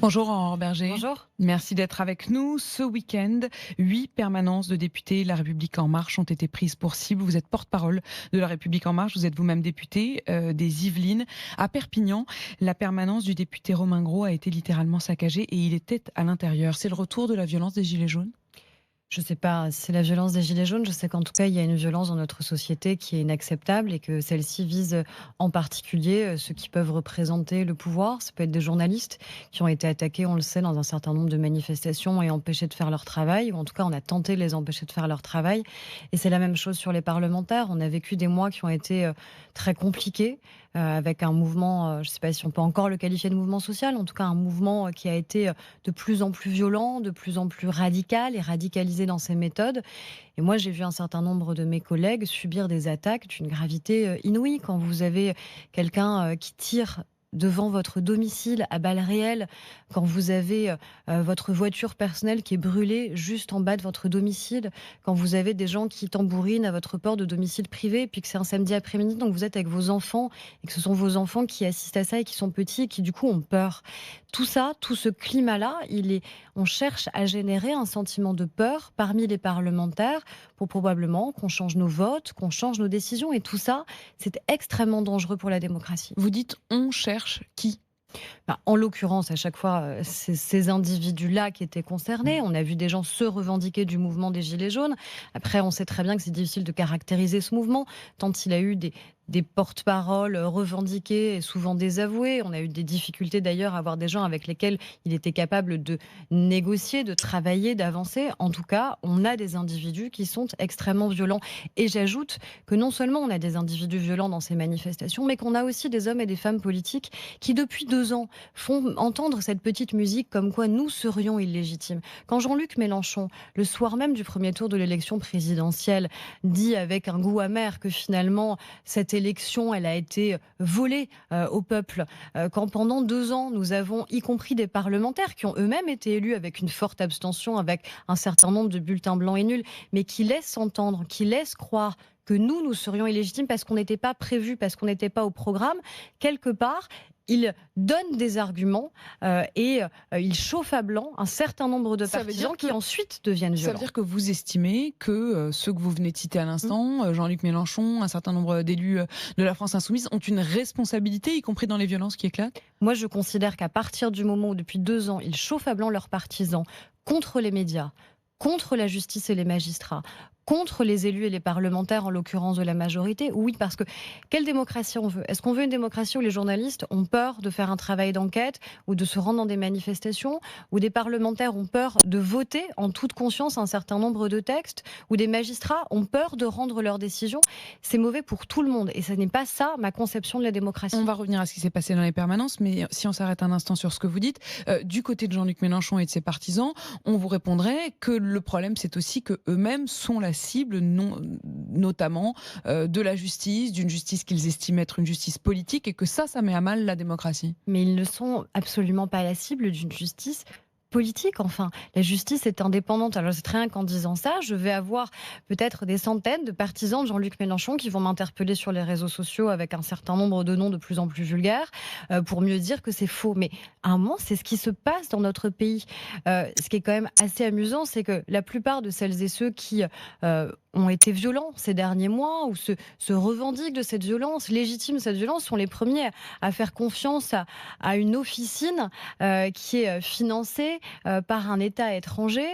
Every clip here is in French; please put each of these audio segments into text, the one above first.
Bonjour Aurore Berger, Bonjour. merci d'être avec nous. Ce week-end, 8 permanences de députés La République En Marche ont été prises pour cible. Vous êtes porte-parole de La République En Marche, vous êtes vous-même député des Yvelines. À Perpignan, la permanence du député Romain Grau a été littéralement saccagée et il était à l'intérieur. C'est le retour de la violence des Gilets jaunes? Je ne sais pas si c'est la violence des gilets jaunes. Je sais qu'en tout cas, il y a une violence dans notre société qui est inacceptable et que celle-ci vise en particulier ceux qui peuvent représenter le pouvoir. Ça peut être des journalistes qui ont été attaqués, on le sait, dans un certain nombre de manifestations et empêchés de faire leur travail. Ou en tout cas, on a tenté de les empêcher de faire leur travail. Et c'est la même chose sur les parlementaires. On a vécu des mois qui ont été très compliqués avec un mouvement, je ne sais pas si on peut encore le qualifier de mouvement social, en tout cas un mouvement qui a été de plus en plus violent, de plus en plus radical et radicalisé dans ses méthodes. Et moi, j'ai vu un certain nombre de mes collègues subir des attaques d'une gravité inouïe. Quand vous avez quelqu'un qui tire devant votre domicile à balles réelles, quand vous avez votre voiture personnelle qui est brûlée juste en bas de votre domicile, quand vous avez des gens qui tambourinent à votre porte de domicile privé, et puis que c'est un samedi après-midi, donc vous êtes avec vos enfants, et que ce sont vos enfants qui assistent à ça et qui sont petits et qui du coup ont peur. Tout ça, tout ce climat-là, on cherche à générer un sentiment de peur parmi les parlementaires pour probablement qu'on change nos votes, qu'on change nos décisions. Et tout ça, c'est extrêmement dangereux pour la démocratie. Vous dites on cherche qui? En l'occurrence, à chaque fois, c'est ces individus-là qui étaient concernés. On a vu des gens se revendiquer du mouvement des Gilets jaunes. Après, on sait très bien que c'est difficile de caractériser ce mouvement, tant il a eu des porte-paroles revendiqués et souvent désavoués. On a eu des difficultés d'ailleurs à avoir des gens avec lesquels il était capable de négocier, de travailler, d'avancer. En tout cas, on a des individus qui sont extrêmement violents. Et j'ajoute que non seulement on a des individus violents dans ces manifestations, mais qu'on a aussi des hommes et des femmes politiques qui, depuis 2 ans, font entendre cette petite musique comme quoi nous serions illégitimes. Quand Jean-Luc Mélenchon, le soir même du premier tour de l'élection présidentielle, dit avec un goût amer que finalement cette élection, elle a été volée au peuple, quand pendant 2 ans, nous avons, y compris des parlementaires qui ont eux-mêmes été élus avec une forte abstention, avec un certain nombre de bulletins blancs et nuls, mais qui laissent entendre, qui laissent croire que nous serions illégitimes parce qu'on n'était pas prévu, parce qu'on n'était pas au programme, quelque part, il donne des arguments et il chauffe à blanc un certain nombre de partisans qui ensuite deviennent violents. Ça veut dire que vous estimez que ceux que vous venez de citer à l'instant, Jean-Luc Mélenchon, un certain nombre d'élus de la France Insoumise, ont une responsabilité, y compris dans les violences qui éclatent? Moi, je considère qu'à partir du moment où, depuis 2 ans, ils chauffent à blanc leurs partisans contre les médias, contre la justice et les magistrats, contre les élus et les parlementaires, en l'occurrence de la majorité. Oui, parce que quelle démocratie on veut? Est-ce qu'on veut une démocratie où les journalistes ont peur de faire un travail d'enquête ou de se rendre dans des manifestations, où des parlementaires ont peur de voter en toute conscience un certain nombre de textes, où des magistrats ont peur de rendre leurs décisions? C'est mauvais pour tout le monde et ce n'est pas ça ma conception de la démocratie. On va revenir à ce qui s'est passé dans les permanences, mais si on s'arrête un instant sur ce que vous dites, du côté de Jean-Luc Mélenchon et de ses partisans, on vous répondrait que le problème, c'est aussi que eux-mêmes sont la cible, notamment de la justice, d'une justice qu'ils estiment être une justice politique, et que ça met à mal la démocratie. Mais ils ne sont absolument pas la cible d'une justice politique. Enfin, la justice est indépendante. Alors c'est très bien qu'en disant ça, je vais avoir peut-être des centaines de partisans de Jean-Luc Mélenchon qui vont m'interpeller sur les réseaux sociaux avec un certain nombre de noms de plus en plus vulgaires pour mieux dire que c'est faux. Mais à un moment, c'est ce qui se passe dans notre pays. Ce qui est quand même assez amusant, c'est que la plupart de celles et ceux qui ont été violents ces derniers mois ou se revendiquent de cette violence, légitiment cette violence, sont les premiers à faire confiance à une officine qui est financée par un État étranger,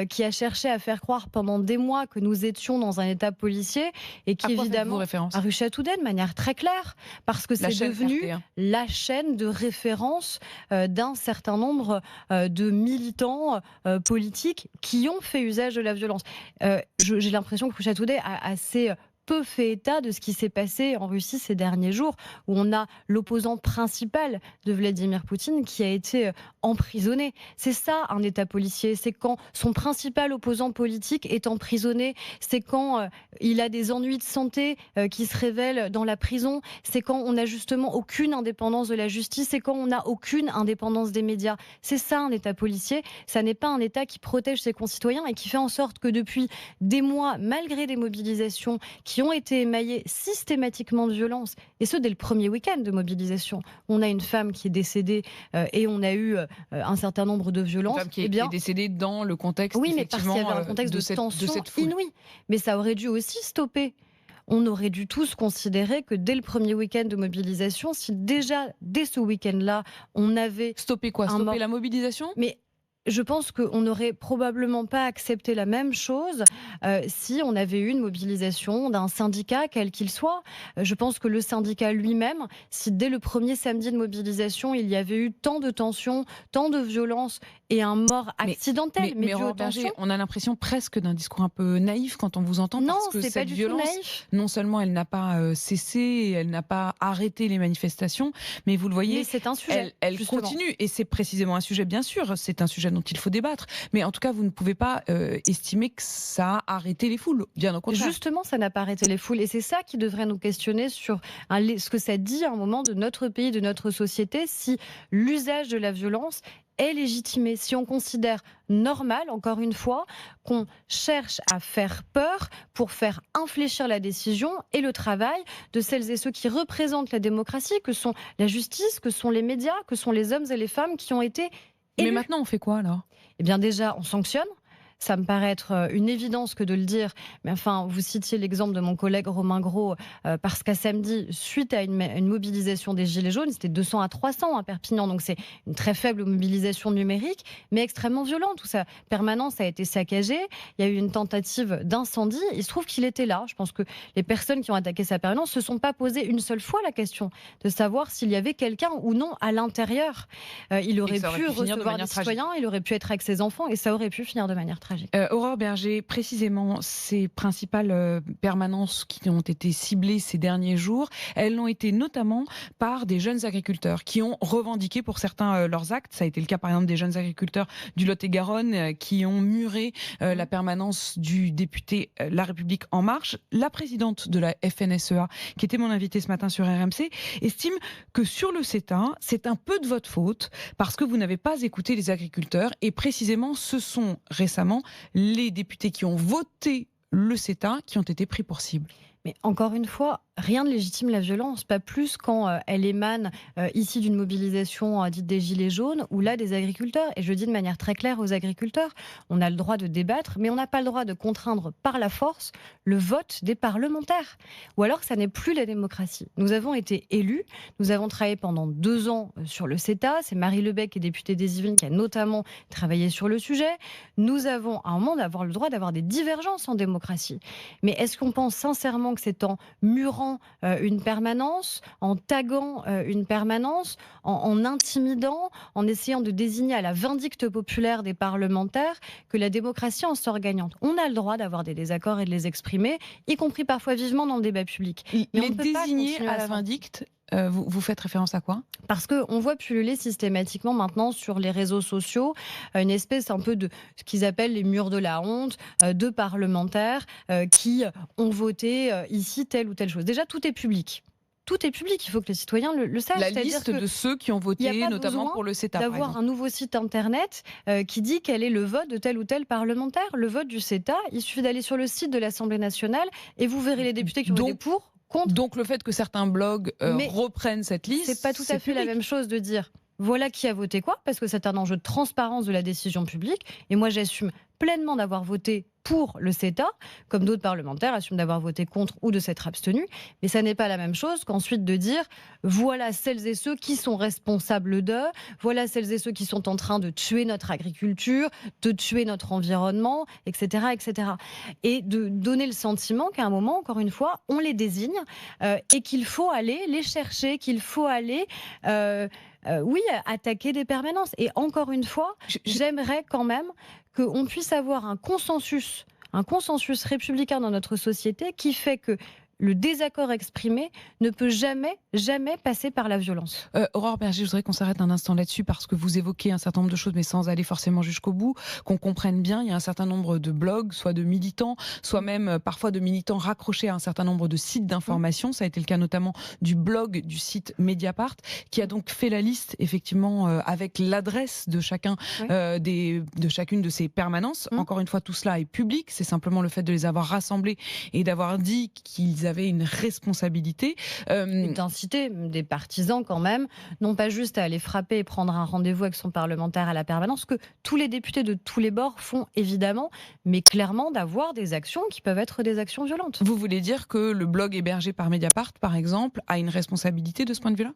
qui a cherché à faire croire pendant des mois que nous étions dans un État policier et qui évidemment référence à rue Châteaudet de manière très claire, parce que c'est devenu RT1. la chaîne de référence d'un certain nombre de militants politiques qui ont fait usage de la violence. J'ai l'impression que rue Châteaudet a assez peu fait état de ce qui s'est passé en Russie ces derniers jours, où on a l'opposant principal de Vladimir Poutine qui a été emprisonné. C'est ça un État policier, c'est quand son principal opposant politique est emprisonné, c'est quand il a des ennuis de santé qui se révèlent dans la prison, c'est quand on n'a justement aucune indépendance de la justice, c'est quand on n'a aucune indépendance des médias. C'est ça un État policier, ça n'est pas un État qui protège ses concitoyens et qui fait en sorte que depuis des mois, malgré des mobilisations qui qui ont été émaillés systématiquement de violence, et ce dès le premier week-end de mobilisation. On a une femme qui est décédée et on a eu un certain nombre de Une violences. femme qui est décédée dans le contexte, Oui, mais parce qu'il y avait un contexte de tension cette foule. inouïe. Mais ça aurait dû aussi stopper. On aurait dû tous considérer que dès le premier week-end de mobilisation, si déjà, dès ce week-end-là, on avait Stopper quoi? Stopper la mobilisation? mais je pense qu'on n'aurait probablement pas accepté la même chose si on avait eu une mobilisation d'un syndicat, quel qu'il soit. Je pense que le syndicat lui-même, si dès le premier samedi de mobilisation, il y avait eu tant de tensions, tant de violences et un mort accidentel, mais dû aux tensions... On a l'impression presque d'un discours un peu naïf quand on vous entend, Non, parce que c'est pas cette du tout violence, naïf. non seulement elle n'a pas cessé, elle n'a pas arrêté les manifestations, mais vous le voyez, Mais c'est un sujet, elle justement. continue. Et c'est précisément un sujet, bien sûr, c'est un sujet dont il faut débattre. Mais en tout cas, vous ne pouvez pas estimer que ça a arrêté les foules. Bien au contraire. Justement, ça n'a pas arrêté les foules. Et c'est ça qui devrait nous questionner sur ce que ça dit à un moment de notre pays, de notre société, si l'usage de la violence est légitimé, si on considère normal, encore une fois, qu'on cherche à faire peur pour faire infléchir la décision et le travail de celles et ceux qui représentent la démocratie, que sont la justice, que sont les médias, que sont les hommes et les femmes qui ont été élus. Mais maintenant, on fait quoi alors? Eh bien déjà, on sanctionne. Ça me paraît être une évidence que de le dire. Mais enfin, vous citiez l'exemple de mon collègue Romain Gros, parce qu'à samedi, suite à une mobilisation des Gilets jaunes, c'était 200 à 300 à Perpignan. Donc c'est une très faible mobilisation numérique, mais extrêmement violente. Tout ça, permanence a été saccagée. Il y a eu une tentative d'incendie. Il se trouve qu'il était là. Je pense que les personnes qui ont attaqué sa permanence se sont pas posé une seule fois la question de savoir s'il y avait quelqu'un ou non à l'intérieur. Il aurait pu recevoir des citoyens, il aurait pu être avec ses enfants, et ça aurait pu finir de manière tragique. Aurore Berger, précisément, ces principales permanences qui ont été ciblées ces derniers jours, elles l'ont été notamment par des jeunes agriculteurs qui ont revendiqué pour certains leurs actes. Ça a été le cas par exemple des jeunes agriculteurs du Lot-et-Garonne qui ont muré la permanence du député La République En Marche. La présidente de la FNSEA, qui était mon invitée ce matin sur RMC, estime que sur le CETA, c'est un peu de votre faute parce que vous n'avez pas écouté les agriculteurs, et précisément ce sont récemment les députés qui ont voté le CETA qui ont été pris pour cible. Mais encore une fois, rien ne légitime la violence, pas plus quand elle émane ici d'une mobilisation dite des Gilets jaunes ou là des agriculteurs. Et je dis de manière très claire aux agriculteurs, on a le droit de débattre, mais on n'a pas le droit de contraindre par la force le vote des parlementaires. Ou alors ça n'est plus la démocratie. Nous avons été élus, nous avons travaillé pendant 2 ans sur le CETA, c'est Marie Lebec, qui est députée des Yvelines, qui a notamment travaillé sur le sujet. Nous avons à un moment d'avoir le droit d'avoir des divergences en démocratie. Mais est-ce qu'on pense sincèrement que c'est en murant une permanence, en taguant une permanence, en intimidant, en essayant de désigner à la vindicte populaire des parlementaires que la démocratie en sort gagnante? On a le droit d'avoir des désaccords et de les exprimer, y compris parfois vivement dans le débat public. Mais les désigner à la vindicte, vous faites référence à quoi? Parce qu'on voit pulluler systématiquement maintenant sur les réseaux sociaux une espèce un peu de ce qu'ils appellent les murs de la honte de parlementaires qui ont voté ici telle ou telle chose. Déjà, tout est public. Tout est public, il faut que les citoyens le sachent. La liste de ceux qui ont voté, notamment pour le CETA. D'avoir un nouveau site internet qui dit quel est le vote de tel ou tel parlementaire. Le vote du CETA, il suffit d'aller sur le site de l'Assemblée nationale et vous verrez les députés qui ont voté pour. Donc le fait que certains blogs reprennent cette liste, c'est pas tout à fait la même chose de dire voilà qui a voté quoi, parce que c'est un enjeu de transparence de la décision publique. Et moi, j'assume pleinement d'avoir voté pour le CETA, comme d'autres parlementaires assument d'avoir voté contre ou de s'être abstenus. Mais ça n'est pas la même chose qu'ensuite de dire voilà celles et ceux qui sont responsables d'eux, voilà celles et ceux qui sont en train de tuer notre agriculture, de tuer notre environnement, etc., etc. Et de donner le sentiment qu'à un moment, encore une fois, on les désigne et qu'il faut aller les chercher, qu'il faut aller... oui, attaquer des permanences. Et encore une fois, j'aimerais quand même qu'on puisse avoir un consensus républicain dans notre société qui fait que le désaccord exprimé ne peut jamais, jamais passer par la violence. Aurore Berger, je voudrais qu'on s'arrête un instant là-dessus parce que vous évoquez un certain nombre de choses, mais sans aller forcément jusqu'au bout, qu'on comprenne bien. Il y a un certain nombre de blogs, soit de militants, soit même parfois de militants raccrochés à un certain nombre de sites d'information. Ça a été le cas notamment du blog du site Mediapart, qui a donc fait la liste, effectivement, avec l'adresse de chacun de chacune de ces permanences. Encore une fois, tout cela est public. C'est simplement le fait de les avoir rassemblés et d'avoir dit qu'ils avaient une responsabilité. D'inciter des partisans quand même, non pas juste à aller frapper et prendre un rendez-vous avec son parlementaire à la permanence, ce que tous les députés de tous les bords font évidemment, mais clairement d'avoir des actions qui peuvent être des actions violentes. Vous voulez dire que le blog hébergé par Mediapart, par exemple, a une responsabilité de ce point de vue-là ?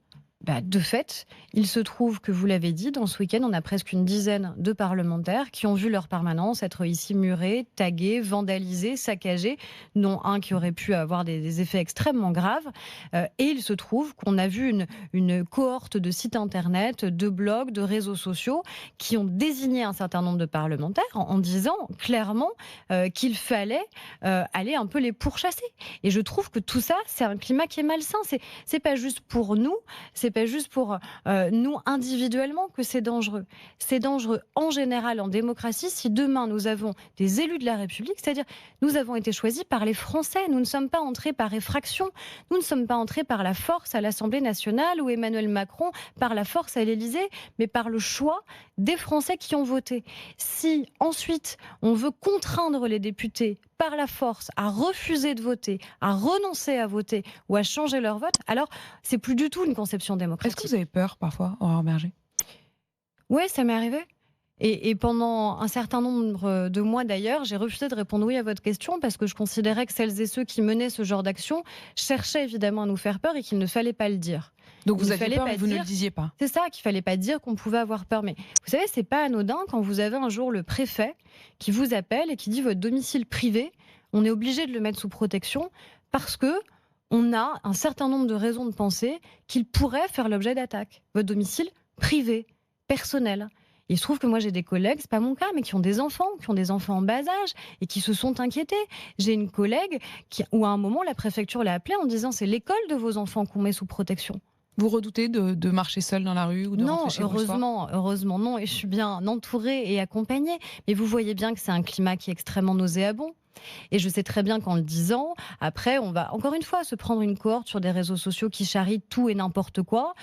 De fait, il se trouve que, vous l'avez dit, dans ce week-end, on a presque une dizaine de parlementaires qui ont vu leur permanence être ici murée, taguée, vandalisée, saccagée, dont un qui aurait pu avoir des effets extrêmement graves. Et il se trouve qu'on a vu une cohorte de sites internet, de blogs, de réseaux sociaux qui ont désigné un certain nombre de parlementaires en disant clairement qu'il fallait aller un peu les pourchasser. Et je trouve que tout ça, c'est un climat qui est malsain. C'est pas juste pour nous, c'est pas juste pour nous individuellement que c'est dangereux. C'est dangereux en général en démocratie si demain nous avons des élus de la République, c'est-à-dire nous avons été choisis par les Français, nous ne sommes pas entrés par effraction, nous ne sommes pas entrés par la force à l'Assemblée nationale ou Emmanuel Macron par la force à l'Élysée, mais par le choix des Français qui ont voté. Si ensuite on veut contraindre les députés par la force à refuser de voter, à renoncer à voter ou à changer leur vote, alors c'est plus du tout une conception démocratique. Est-ce que vous avez peur parfois, Aurore Berger ? Oui, ça m'est arrivé. Et pendant un certain nombre de mois d'ailleurs, j'ai refusé de répondre oui à votre question parce que je considérais que celles et ceux qui menaient ce genre d'action cherchaient évidemment à nous faire peur et qu'il ne fallait pas le dire. Donc vous aviez peur mais vous ne le disiez pas. C'est ça, qu'il fallait pas dire qu'on pouvait avoir peur. Mais vous savez, c'est pas anodin quand vous avez un jour le préfet qui vous appelle et qui dit votre domicile privé, on est obligé de le mettre sous protection parce que on a un certain nombre de raisons de penser qu'il pourrait faire l'objet d'attaques. Votre domicile privé, personnel. Il se trouve que moi j'ai des collègues, c'est pas mon cas, mais qui ont des enfants en bas âge et qui se sont inquiétés. J'ai une collègue où à un moment la préfecture l'a appelée en disant c'est l'école de vos enfants qu'on met sous protection. Vous redoutez de marcher seul dans la rue ou de rentrer chez vous le soir ? Non, heureusement non, et je suis bien entourée et accompagnée. Mais vous voyez bien que c'est un climat qui est extrêmement nauséabond. Et je sais très bien qu'en le disant, après, on va encore une fois se prendre une cohorte sur des réseaux sociaux qui charrient tout et n'importe quoi.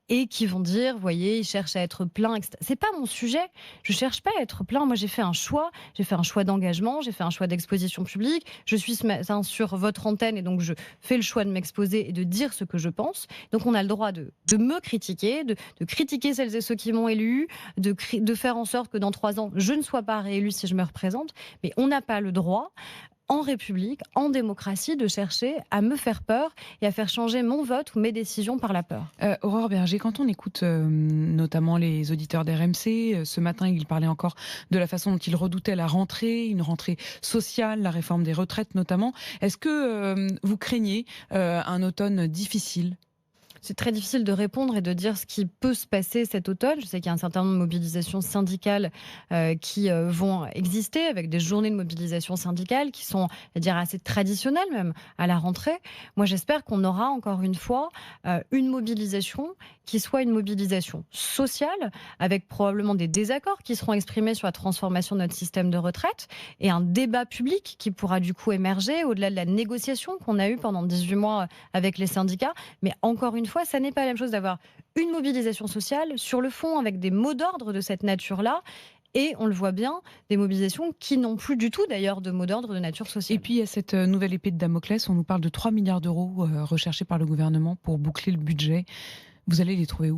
Et qui vont dire, voyez, ils cherchent à être pleins, etc. C'est pas mon sujet. Je cherche pas à être plein. Moi, j'ai fait un choix d'engagement, j'ai fait un choix d'exposition publique. Je suis ce matin sur votre antenne et donc je fais le choix de m'exposer et de dire ce que je pense. Donc, on a le droit de me critiquer, de critiquer celles et ceux qui m'ont élu, de faire en sorte que dans 3 ans, je ne sois pas réélue si je me représente. Mais on n'a pas le droit, en République, en démocratie, de chercher à me faire peur et à faire changer mon vote ou mes décisions par la peur. Aurore Berger, quand on écoute notamment les auditeurs d'RMC, ce matin ils parlaient encore de la façon dont ils redoutaient la rentrée, une rentrée sociale, la réforme des retraites notamment. Est-ce que vous craignez un automne difficile ? C'est très difficile de répondre et de dire ce qui peut se passer cet automne. Je sais qu'il y a un certain nombre de mobilisations syndicales qui vont exister, avec des journées de mobilisation syndicale qui sont, assez traditionnelles même à la rentrée. Moi, j'espère qu'on aura encore une fois une mobilisation qui soit une mobilisation sociale, avec probablement des désaccords qui seront exprimés sur la transformation de notre système de retraite et un débat public qui pourra du coup émerger au-delà de la négociation qu'on a eue pendant 18 mois avec les syndicats. Mais encore une fois, ça n'est pas la même chose d'avoir une mobilisation sociale sur le fond avec des mots d'ordre de cette nature-là. Et on le voit bien, des mobilisations qui n'ont plus du tout d'ailleurs de mots d'ordre de nature sociale. Et puis il y a cette nouvelle épée de Damoclès, on nous parle de 3 milliards d'euros recherchés par le gouvernement pour boucler le budget. Vous allez les trouver où ?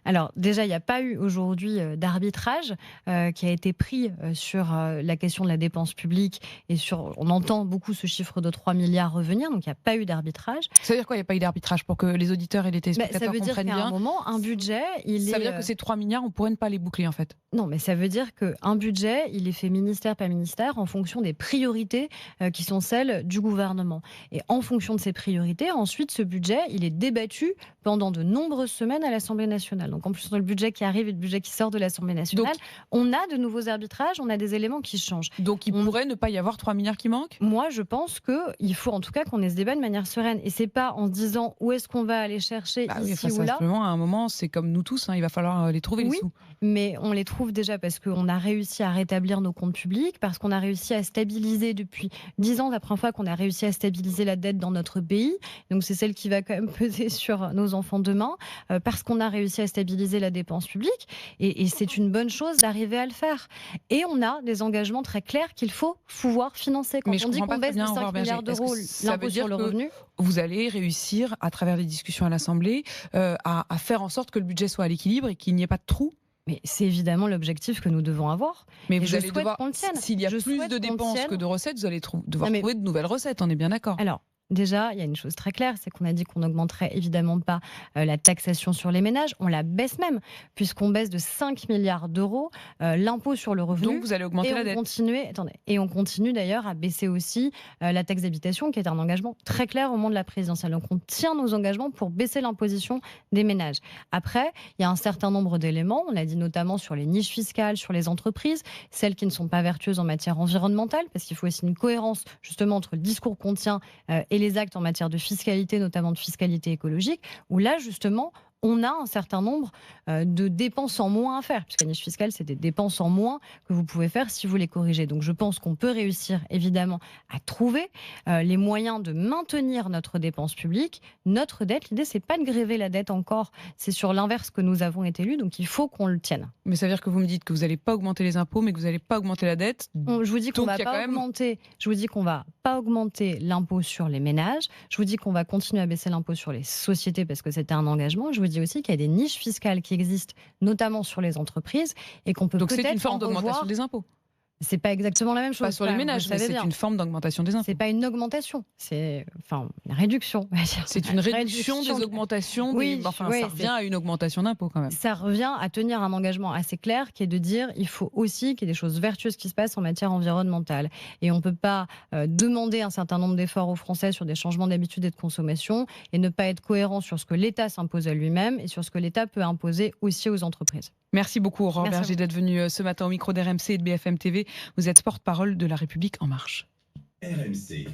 Alors déjà, il n'y a pas eu aujourd'hui d'arbitrage qui a été pris sur la question de la dépense publique et on entend beaucoup ce chiffre de 3 milliards revenir, donc il n'y a pas eu d'arbitrage. Ça veut dire quoi, il n'y a pas eu d'arbitrage pour que les auditeurs et les téléspectateurs comprennent bien ? Ça veut dire qu'à un moment, un budget, ça veut dire que ces 3 milliards, on pourrait ne pas les boucler en fait ? Non, mais ça veut dire qu'un budget, il est fait ministère par ministère en fonction des priorités qui sont celles du gouvernement. Et en fonction de ces priorités, ensuite, ce budget, il est débattu pendant de nombreuses semaines à l'Assemblée nationale. Donc en plus, dans le budget qui arrive et le budget qui sort de l'Assemblée nationale, on a de nouveaux arbitrages, on a des éléments qui changent. Donc il pourrait ne pas y avoir 3 milliards qui manquent ? Moi, je pense qu'il faut en tout cas qu'on ait ce débat de manière sereine. Et c'est pas en se disant où est-ce qu'on va aller chercher ici ou là. Simplement, à un moment, c'est comme nous tous, il va falloir les trouver, les sous. Mais on les trouve déjà parce qu'on a réussi à rétablir nos comptes publics, parce qu'on a réussi à stabiliser depuis 10 ans, la première fois qu'on a réussi à stabiliser la dette dans notre pays. Donc c'est celle qui va quand même peser sur nos enfants demain, parce qu'on a réussi à stabiliser la dépense publique. Et c'est une bonne chose d'arriver à le faire. Et on a des engagements très clairs qu'il faut pouvoir financer. Quand on dit qu'on baisse de 5 milliards d'euros l'impôt sur le revenu, vous allez réussir, à travers les discussions à l'Assemblée, à faire en sorte que le budget soit à l'équilibre et qu'il n'y ait pas de trous ? Mais c'est évidemment l'objectif que nous devons avoir. Mais vous allez devoir, s'il y a plus de dépenses que de recettes, vous allez devoir trouver de nouvelles recettes, on est bien d'accord. Alors, déjà, il y a une chose très claire, c'est qu'on a dit qu'on n'augmenterait évidemment pas la taxation sur les ménages, on la baisse même, puisqu'on baisse de 5 milliards d'euros l'impôt sur le revenu. Donc vous allez augmenter la dette. Et on continue d'ailleurs à baisser aussi la taxe d'habitation, qui est un engagement très clair au moment de la présidentielle. Donc on tient nos engagements pour baisser l'imposition des ménages. Après, il y a un certain nombre d'éléments, on a dit notamment sur les niches fiscales, sur les entreprises, celles qui ne sont pas vertueuses en matière environnementale, parce qu'il faut aussi une cohérence justement entre le discours qu'on tient et les actes en matière de fiscalité, notamment de fiscalité écologique, où là, justement, on a un certain nombre de dépenses en moins à faire, puisque la niche fiscale, c'est des dépenses en moins que vous pouvez faire si vous les corrigez. Donc je pense qu'on peut réussir, évidemment, à trouver les moyens de maintenir notre dépense publique, notre dette. L'idée, c'est pas de gréver la dette encore, c'est sur l'inverse que nous avons été élus, donc il faut qu'on le tienne. Mais ça veut dire que vous me dites que vous n'allez pas augmenter les impôts, mais que vous n'allez pas augmenter la dette. Je vous dis qu'on va pas augmenter. Je vous dis qu'on va pas augmenter l'impôt sur les ménages. Je vous dis qu'on va continuer à baisser l'impôt sur les sociétés parce que c'était un engagement. Je vous dis aussi qu'il y a des niches fiscales qui existent, notamment sur les entreprises, et qu'on peut peut-être. Donc c'est une forme d'augmentation des impôts. C'est pas exactement la même chose. Pas sur les ménages, mais c'est une forme d'augmentation des impôts. C'est pas une augmentation, c'est une réduction. C'est une réduction des augmentations. Ça revient à une augmentation d'impôts quand même. Ça revient à tenir un engagement assez clair qui est de dire il faut aussi qu'il y ait des choses vertueuses qui se passent en matière environnementale. Et on ne peut pas demander un certain nombre d'efforts aux Français sur des changements d'habitudes et de consommation et ne pas être cohérent sur ce que l'État s'impose à lui-même et sur ce que l'État peut imposer aussi aux entreprises. Merci beaucoup Aurore Berger d'être venue ce matin au micro d'RMC et de BFM TV. Vous êtes porte-parole de La République En Marche. RMC.